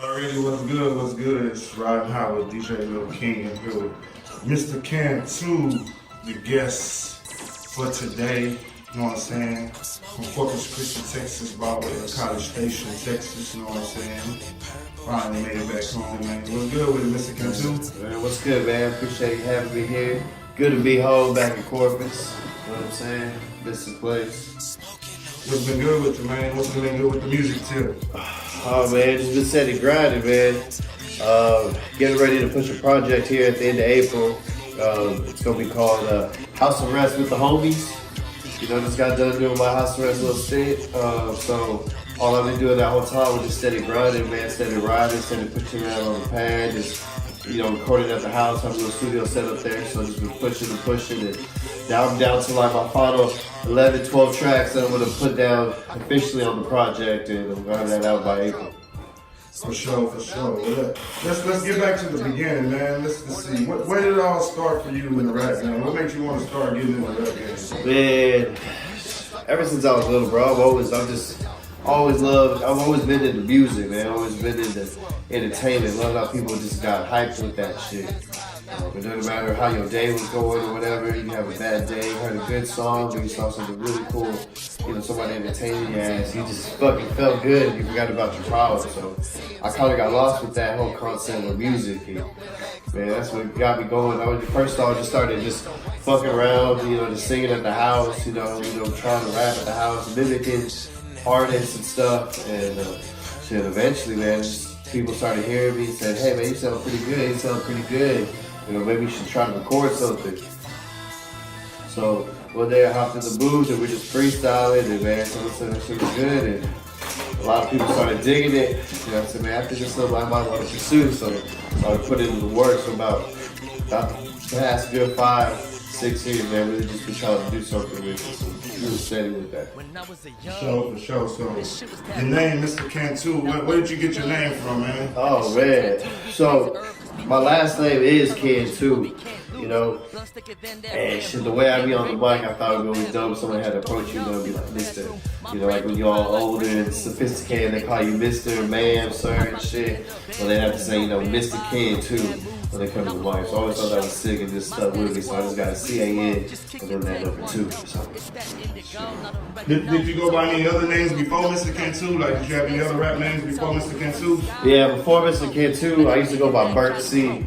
Already, what's good, what's good? It's Riding High with DJ Lil King and here with Mr. Can2, the guest for today, you know what I'm saying? From Corpus Christi, Texas, by way of College Station, Texas, you know what I'm saying? Finally made it back home, man. What's good with it, Mr. Can2? Man, what's good, man? Appreciate you having me here. Good to be home back in Corpus, you know what I'm saying? This is the place. What's been good with you, man? What's been good with the music too? Oh man, just been steady grinding, man. Getting ready to push a project here at the end of April. It's gonna be called House Arrest with the Homies. You know, just got done doing my House Arrest little stint. So all I've been doing that whole time was just steady grinding, man. Steady riding, steady pushing around on the pad, just recording at the house. Have a little studio set up there, so just been pushing and pushing. And now I'm down to like my final 11, 12 tracks that I'm gonna put down officially on the project, and I'm gonna have that out by April. For sure, for sure. Well, let's get back to the beginning, man. Let's see. Where did it all start for you in the rap game? What made you want to start getting in the rap game? Man, ever since I was little, bro, I've always been into music, man. Always been into entertainment. Love how people just got hyped with that shit. It doesn't matter how your day was going or whatever. You have a bad day, you heard a good song, or you saw something really cool, somebody entertaining your ass. You just fucking felt good. You forgot about your problems. So I kind of got lost with that whole concept of music. And, man, that's what got me going. First off, just started just fucking around, just singing at the house, trying to rap at the house, mimicking artists and stuff. And eventually, man, people started hearing me and said, "Hey, man, you sound pretty good. You sound pretty good. Maybe you should try to record something." So one day I hopped in the booth and we just freestyling, and man, someone said that shit was good, and a lot of people started digging it. I said, man, I think it's something I might want to pursue. So I started putting it into the works for about the past good 5-6 years, man. Really just been trying to do something with it. So really steady with that. For sure. So your name, Mr. Can2, where did you get your name from, man? Oh man, so my last name is Can2, and shit, the way I be on the mic, I thought it would be dope. Someone had to approach you, and be like, Mr. Like when you're all older and sophisticated, they call you Mr., Ma'am, Sir, and shit. Well, they have to say, Mr. Can2 when they come to the mic. So I always thought that was sick and just stuck with me. So I just got a C-A-N and then that number 2. So. Did you go by any other names before Mr. Can2? Like, did you have any other rap names before Mr. Can2? Yeah, before Mr. Can2, I used to go by Bert C.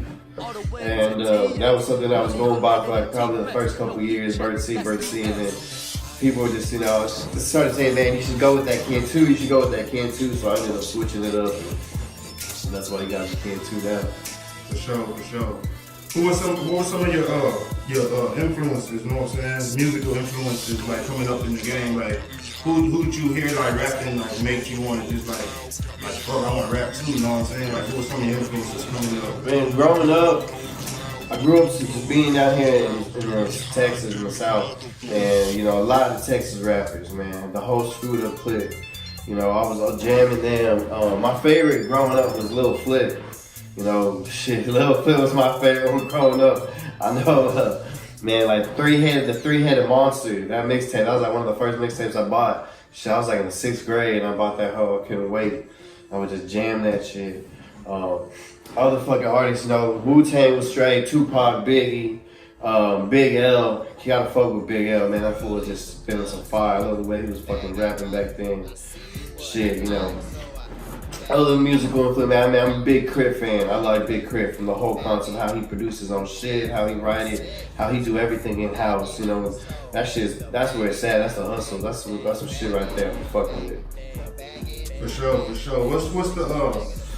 And that was something I was going by for like probably the first couple years, Bert C, and then people were just, started saying, man, you should go with that Can2, you should go with that Can2, so I ended up switching it up, and that's why you got the Can2 now. For sure. What were some of your influences, you know what I'm saying? Musical influences, like coming up in the game, like who did you hear like rapping, like make you want to just like fuck, I want to rap too, you know what I'm saying? Like what were some of your influences coming up? Man, growing up, I grew up just being out here in Texas, in the South, and a lot of the Texas rappers, man, the whole screwed up clique. I was jamming them. My favorite growing up was Lil Flip. Lil Flip was my favorite one growing up. I know, man, like the three-headed monster, that mixtape, that was like one of the first mixtapes I bought. Shit, I was like in the 6th grade and I bought that hoe, I couldn't wait. I would just jam that shit. Other fucking artists, Wu-Tang was straight, Tupac, Biggie, Big L. You gotta fuck with Big L, man, that fool was just spinning some fire. I love the way he was fucking rapping back then. Shit, other musical influence, man, I'm a big Crit fan. I like Big Crit from the whole concept, how he produces his own shit, how he write it, how he do everything in-house, that's where it's at, that's the hustle, that's some shit right there I'm fucking with. For sure. What's the,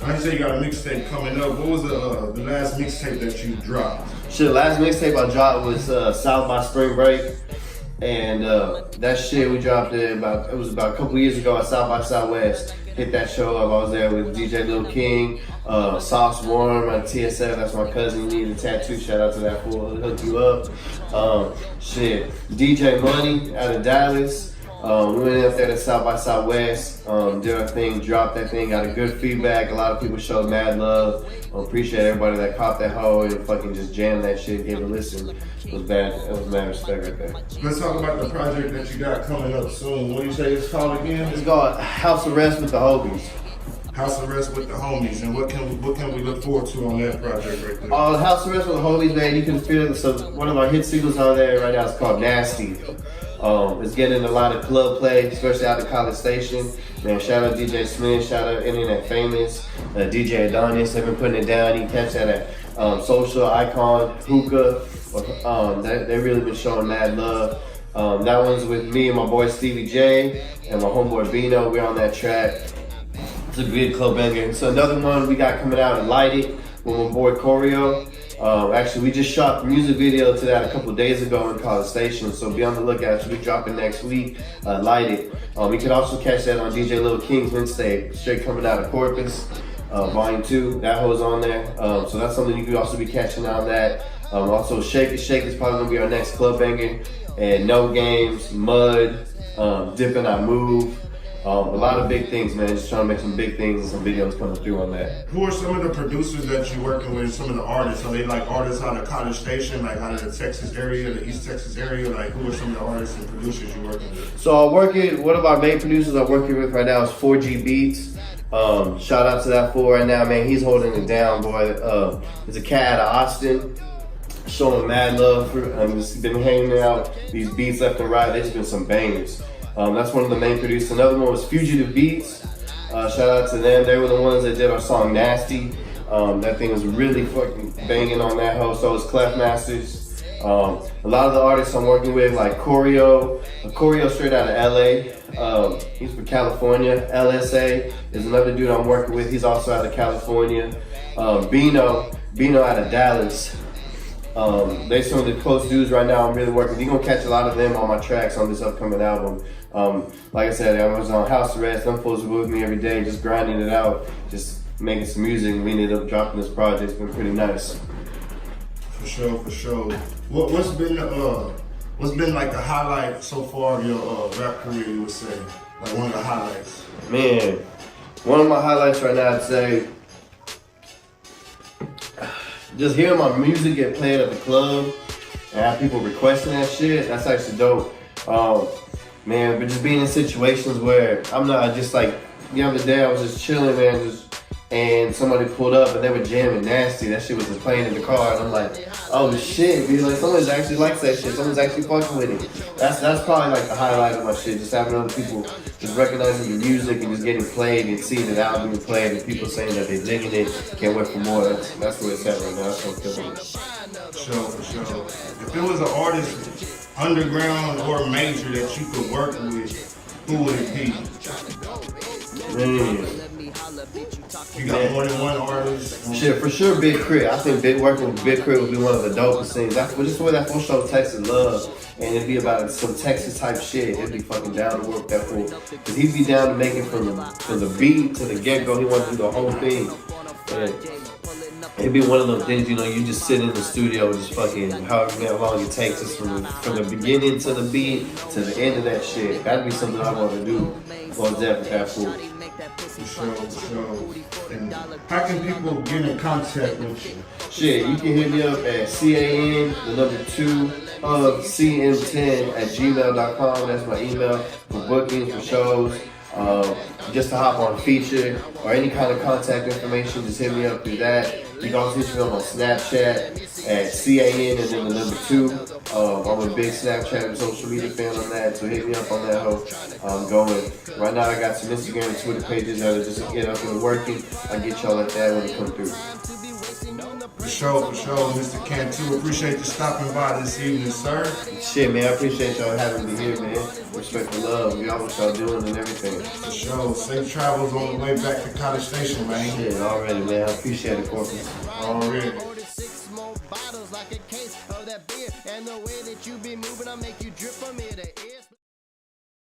I say you got a mixtape coming up, what was the last mixtape that you dropped? Shit, the last mixtape I dropped was South by Spring Break, and that shit we dropped it about a couple years ago at South by Southwest. Hit that show up. I was there with DJ Lil King, Sauce Warm at TSF. That's my cousin. He needed a tattoo. Shout out to that fool. He'll hook you up. DJ Money out of Dallas. We went up there to South by Southwest. Did our thing. Dropped that thing. Got a good feedback. A lot of people showed mad love. Appreciate everybody that caught that hoe and fucking just jammed that shit. Gave it a listen. It was bad. It was mad respect right there. Let's talk about the project that you got coming up soon. What do you say it's called again? It's called House Arrest with the Homies. House Arrest with the Homies, and what can we look forward to on that project right there? House Arrest with the Homies, man, you can feel it. So one of our hit singles out there right now is called Nasty. It's getting a lot of club play, especially out of College Station. Man, shout out DJ Smith, shout out Internet Famous, DJ Adonis. They've been putting it down. You can catch that at Social Icon, Hookah. They really been showing mad love. That one's with me and my boy Stevie J and my homeboy Bino. We're on that track. It's a good club banger. So another one we got coming out, Light It, with my boy Choreo. Actually, we just shot the music video to that a couple of days ago in College Station, so be on the lookout. Should be dropping next week. Light It. You can also catch that on DJ Lil King's Wednesday, straight coming out of Corpus, Volume 2. That hoe's on there. So that's something you could also be catching on that. Also, Shake It Shake is probably gonna be our next club banger. And No Games, Mud, Dippin' I Move. A lot of big things, man. Just trying to make some big things and some videos coming through on that. Who are some of the producers that you're working with, some of the artists? Are they like artists out of College Station, like out of the Texas area, the East Texas area? Like, who are some of the artists and producers you're working with? So one of our main producers I'm working with right now is 4G Beats. Shout out to that fool right now, man. He's holding it down, boy. There's a cat out of Austin. Showing mad love for just been hanging out these beats left and right. There's been some bangers. That's one of the main producers. Another one was Fugitive Beats. Shout out to them. They were the ones that did our song Nasty. That thing was really fucking banging on that hoe. So was Clef Masters. A lot of the artists I'm working with, like Choreo straight out of LA. He's from California. LSA is another dude I'm working with. He's also out of California. Bino out of Dallas. They some of the close dudes right now I'm really working. You're gonna catch a lot of them on my tracks on this upcoming album. Like I said, I was on House Arrest. Them fools were with me every day, just grinding it out, just making some music. We ended up dropping this project. It's been pretty nice. For sure. What's been like the highlight so far of your rap career, you would say? Like one of the highlights? Man, one of my highlights right now, I'd say, just hearing my music get played at the club and have people requesting that shit, that's actually dope. Man, but just being in situations where I'm not just like, the other day I was just chilling, man, and somebody pulled up and they were jamming Nasty. That shit was just playing in the car, and I'm like, oh shit, dude, like someone actually likes that shit. Someone's actually fucking with it. That's probably like the highlight of my shit. Just having other people just recognizing the music and just getting played and seeing it out being played and people saying that they're digging it, can't wait for more. That's where it's at right now. That's what I'm feeling. For sure. If it was an artist, underground or major, that you could work with, who would it be? You got more than one artist? Shit, for sure, Big Crit. I think working with Big Crit would be one of the dopest things. That's just the way that fool show Texas love. And it'd be about some Texas type shit. It'd be fucking down to work that fool. Cause he'd be down to make it from the beat to the get-go. He wants to do the whole thing. And it'd be one of those things, you know, you just sit in the studio and just fucking however long it takes us from the beginning to the beat to the end of that shit. That'd be something I want to do. Most definitely that fool. For sure. And how can people get in contact with you? Shit, you can hit me up at CAN2CM10@gmail.com. That's my email for bookings, for shows, just to hop on a feature or any kind of contact information. Just hit me up through that. You can also hit me up on Snapchat at CAN and then the number 2. I'm a big Snapchat and social media fan on that, so hit me up on that hoe. I'm going. Right now I got some Instagram and Twitter pages that are just get up and working. I'll get y'all like that when it comes through. For sure, Mr. Can2. Appreciate you stopping by this evening, sir. Shit, man, I appreciate y'all having me here, man. Respect and love. Y'all what y'all doing and everything. For sure. Safe travels on the way back to College Station, man. Shit, already, man. I appreciate it, Corpus. Already. Bottles like a case of that beer, and the way that you be moving, I make you drip from me.